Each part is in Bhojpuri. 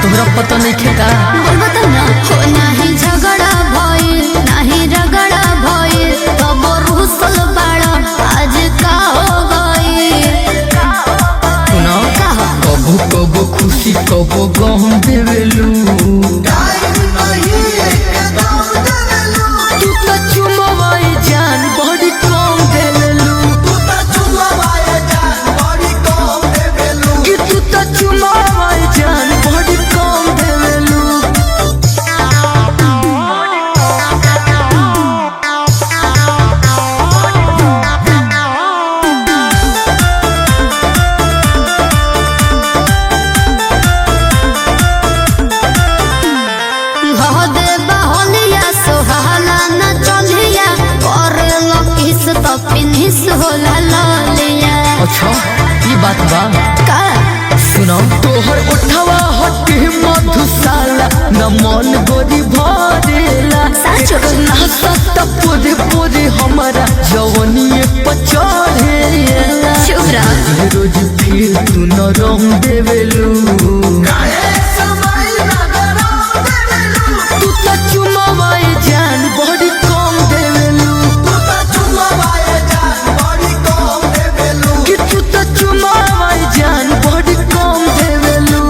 तोहरा पता नहीं खेका बोलबो ना हो नाही झगड़ा भइल नाही रगड़ा भइल तब रुसल बाड़ा आज का हो गइल सुनो कबो कबो खुशी कबो गम देवेलू तू तो चुमवाई जान बड़ी कम देवेलू कि तू तो चुमवाई जान बड़ी कम देवेलू हदे बहलिया सोहाला न चलिया करे लकिस तो पिनिस होला ललिया अच्छा ये बात बा का सुनो तोहर उठवा हटे मधुशाला न मन गोरी भरेला साचो ना सत्ता पूरे पूरे हमारा जवनिए पचड़ेला चुप रह रोज फिर तू न रंग देवेलू तू तो चुमवाई जान बड़ी कम देवेलू कि तू तो चुमवाई जान बड़ी कम देवेलू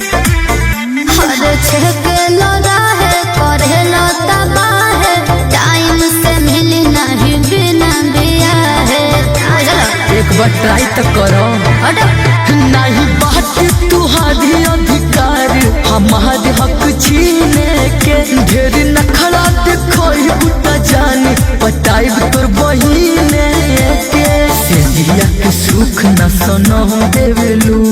हर छेके लगा है करे लता बाहे टाइम से मिली नहीं बिना बिया है एक बार ट्राई तो करो नहीं बात तुहारी अधिकार हमारे हक छीने के ढेर नखड़ा देखो बुटा जाने पटाइब तोर बहिने के से दिया के सुख न सनो देवेलू